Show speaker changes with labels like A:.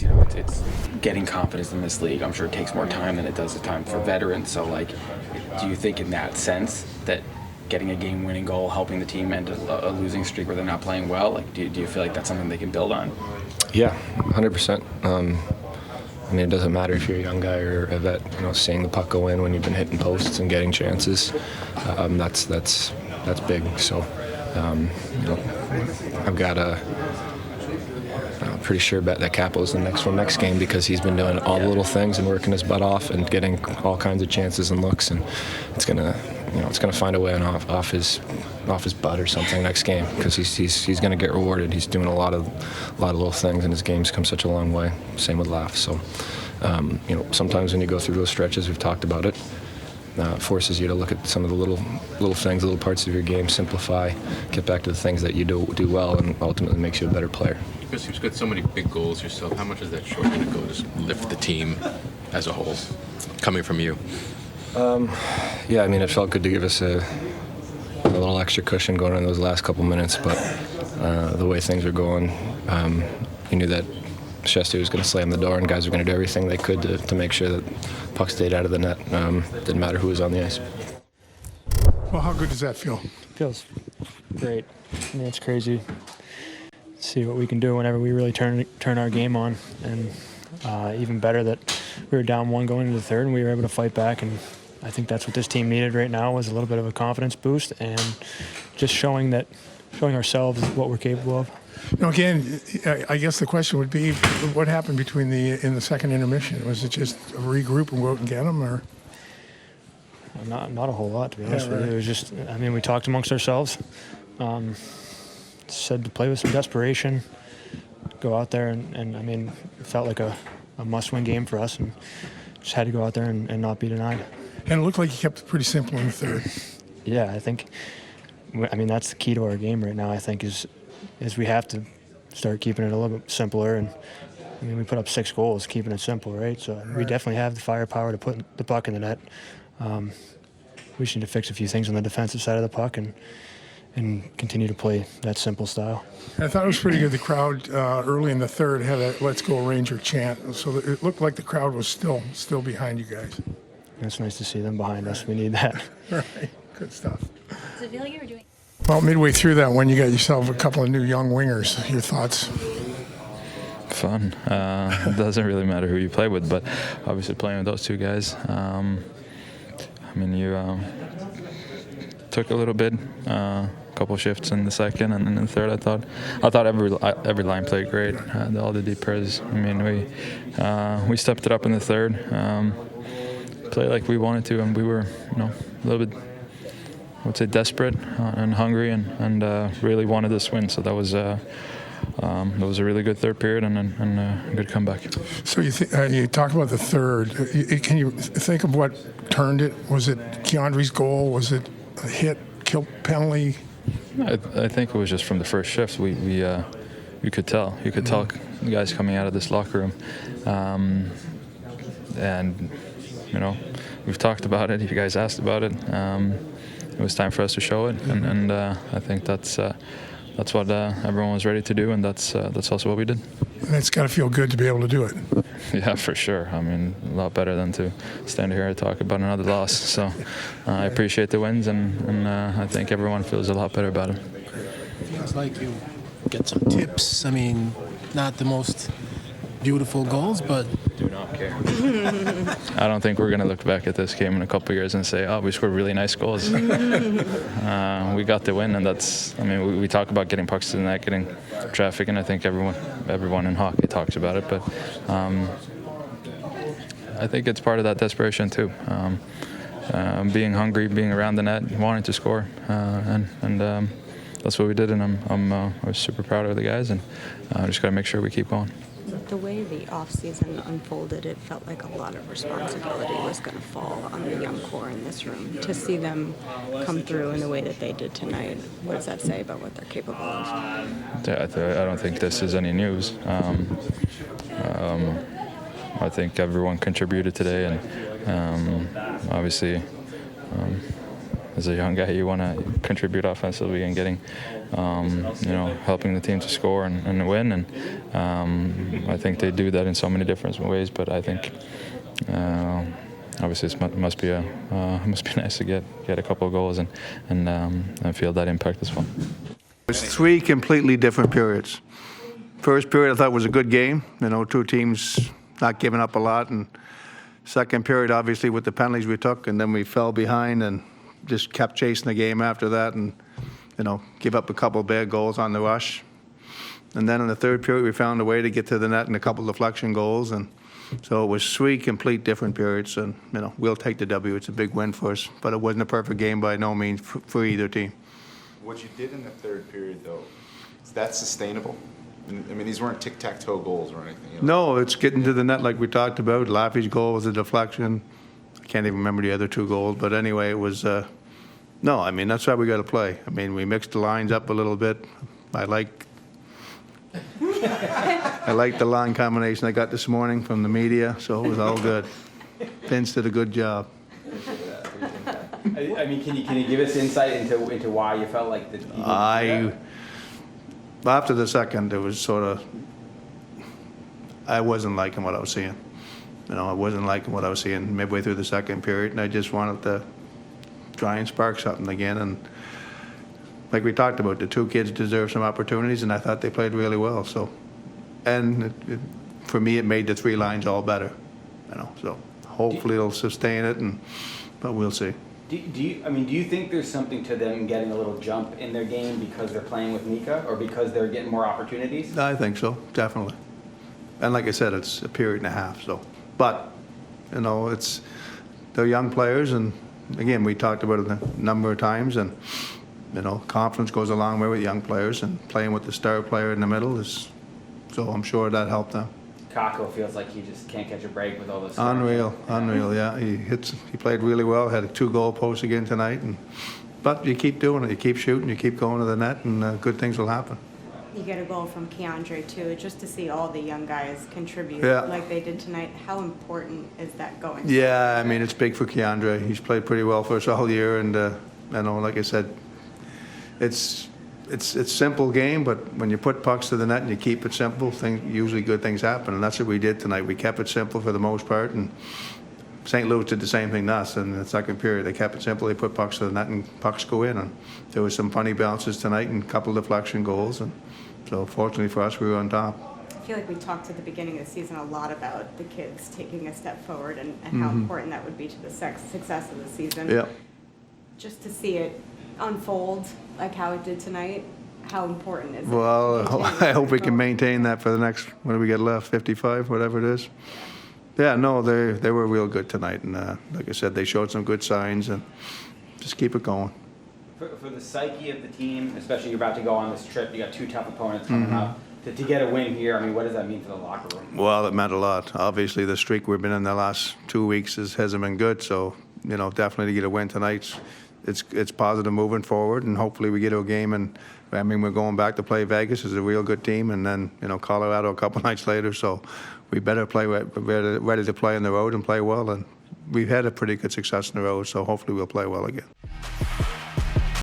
A: You know, it's getting confidence in this league. I'm sure it takes more time than it does the time for veterans. So, like, do you think in that sense that getting a game-winning goal, helping the team end a losing streak where they're not playing well, like, do you feel like that's something they can build on?
B: Yeah, 100%. I mean, it doesn't matter if you're a young guy or a vet. You know, seeing the puck go in when you've been hitting posts and getting chances, that's big. So, you know, I've got I'm pretty sure bet that Capo's the next game because he's been doing all the little things and working his butt off and getting all kinds of chances and looks, and it's gonna find a way off his butt or something next game because he's gonna get rewarded. He's doing a lot of little things, and his game's come such a long way. Same with Laugh. So, you know, sometimes when you go through those stretches, we've talked about it. Forces you to look at some of the little things, little parts of your game, simplify, get back to the things that you do well, and ultimately makes you a better player.
C: Chris, you've got so many big goals yourself. How much is that short going to go to lift the team as a whole, coming from you?
B: Yeah, I mean, it felt good to give us a little extra cushion going in those last couple minutes, but the way things were going, you knew that Shesty was going to slam the door, and guys were going to do everything they could to make sure that puck stayed out of the net. Didn't matter who was on the ice.
D: Well, how good does that feel?
E: Feels great. I mean, it's crazy. See what we can do whenever we really turn our game on, and even better that we were down one going into the third, and we were able to fight back. And I think that's what this team needed right now, was a little bit of a confidence boost and just showing ourselves what we're capable of.
D: Now, again, I guess the question would be, what happened in the second intermission? Was it just a regroup and go out and get them, or?
E: Not a whole lot, to be honest with you. It was just, I mean, we talked amongst ourselves. Said to play with some desperation, go out there, and I mean, it felt like a must-win game for us, and just had to go out there and not be denied.
D: And it looked like you kept it pretty simple in the third.
E: Yeah, I mean, that's the key to our game right now, I think, is we have to start keeping it a little bit simpler. And I mean, we put up 6 goals, keeping it simple, right? So we definitely have the firepower to put the puck in the net. We just need to fix a few things on the defensive side of the puck and continue to play that simple style.
D: I thought it was pretty good. The crowd early in the third had a "Let's Go Ranger" chant, so it looked like the crowd was still behind you guys.
E: It's nice to see them behind us. We need that.
D: Right, good stuff.
F: Does it feel like you were doing?
D: Well, midway through that one, you got yourself a couple of new young wingers. Your thoughts?
G: Fun. It doesn't really matter who you play with, but obviously playing with those two guys, I mean, you took a little bit, a couple shifts in the second, and then in the third, I thought every line played great. All the deep pairs. I mean, we stepped it up in the third, played like we wanted to, and we were, you know, a little bit, I would say, desperate and hungry, and really wanted this win. So that was a really good third period and a good comeback.
D: So you talk about the third. Can you think of what turned it? Was it Keandre's goal? Was it a hit, kill penalty?
G: I think it was just from the first shift. You could tell. You could tell the guys coming out of this locker room, and you know, we've talked about it. You guys asked about it. It was time for us to show it, and I think that's what everyone was ready to do, and that's also what we did.
D: And it's got to feel good to be able to do it.
G: Yeah, for sure. I mean, a lot better than to stand here and talk about another loss. So I appreciate the wins, and I think everyone feels a lot better about it.
H: Feels like you get some tips. I mean, not the most beautiful goals, but
G: do not care. I don't think we're going to look back at this game in a couple of years and say, oh, we scored really nice goals. We got the win, and that's, I mean, we talk about getting pucks to the net, getting traffic, and I think everyone in hockey talks about it, but I think it's part of that desperation too. Being hungry, being around the net, wanting to score, and that's what we did, and I was super proud of the guys, and just got to make sure we keep going.
F: The way the offseason unfolded, it felt like a lot of responsibility was going to fall on the young core in this room. To see them come through in the way that they did tonight, what does that say about what they're capable of?
G: I don't think this is any news. I think everyone contributed today, and obviously as a young guy, you want to contribute offensively and getting, helping the team to score and win. And I think they do that in so many different ways. But I think obviously it must be nice to get a couple of goals and feel that impact as well.
I: It was 3 completely different periods. First period I thought was a good game. Two teams not giving up a lot, and second period obviously with the penalties we took, and then we fell behind and just kept chasing the game after that, and give up a couple of bad goals on the rush. And then in the third period we found a way to get to the net and a couple of deflection goals, and so it was 3 complete different periods, and we'll take the W. It's a big win for us, but it wasn't a perfect game by no means for either team.
J: What you did in the third period, though, is that sustainable? I mean, these weren't tic-tac-toe goals or anything.
I: No, it's getting to the net like we talked about. Laffy's goal was a deflection. I can't even remember the other 2 goals, but anyway, it was. No, I mean, that's how we got to play. I mean, we mixed the lines up a little bit. I like the line combination I got this morning from the media, so it was all good. Vince did a good job.
A: I mean, can you give us insight into why you felt like
I: After the second, it was sort of, I wasn't liking what I was seeing. I wasn't liking what I was seeing midway through the second period, and I just wanted to try and spark something again. And like we talked about, the 2 kids deserve some opportunities, and I thought they played really well. So, and for me, it made the 3 lines all better. So hopefully it'll sustain it, but we'll see.
A: Do you think there's something to them getting a little jump in their game because they're playing with Mika, or because they're getting more opportunities?
I: I think so, definitely. And like I said, it's a period and a half. So, but they're young players, and again, we talked about it a number of times, and confidence goes a long way with young players, and playing with the star player in the middle is. So I'm sure that helped them.
A: Kako feels like he just can't catch a break with all this.
I: Unreal, yeah. He played really well. Had a 2 goal post again tonight, but you keep doing it. You keep shooting. You keep going to the net, and good things will happen.
F: You get a goal from Kreider too. Just to see all the young guys contribute like they did tonight. How important is that going?
I: Yeah, I mean it's big for Kreider. He's played pretty well for us all year, and like I said, it's a simple game, but when you put pucks to the net and you keep it simple, usually good things happen, and that's what we did tonight. We kept it simple for the most part, and St. Louis did the same thing to us in the second period. They kept it simple. They put pucks to the net, and pucks go in, and there was some funny bounces tonight and a couple of deflection goals, and so fortunately for us, we were on top.
F: I feel like we talked at the beginning of the season a lot about the kids taking a step forward and how important that would be to the success of the season.
I: Yeah.
F: Just to see it unfold like how it did tonight, how important is it?
I: Well, I hope we can maintain that for the next, what do we get left, 55, whatever it is. Yeah, no, they were real good tonight, and like I said, they showed some good signs, and just keep it going.
A: For the psyche of the team, especially you're about to go on this trip, you got 2 tough opponents coming up. To get a win here, I mean, what does that mean for the locker room?
I: Well, it meant a lot. Obviously, the streak we've been in the last 2 weeks hasn't been good, so definitely to get a win tonight, it's positive moving forward, and hopefully we get to a game, and I mean we're going back to play Vegas as a real good team, and then Colorado a couple nights later, so we better play ready to play on the road and play well, and we've had a pretty good success on the road, so hopefully we'll play well again.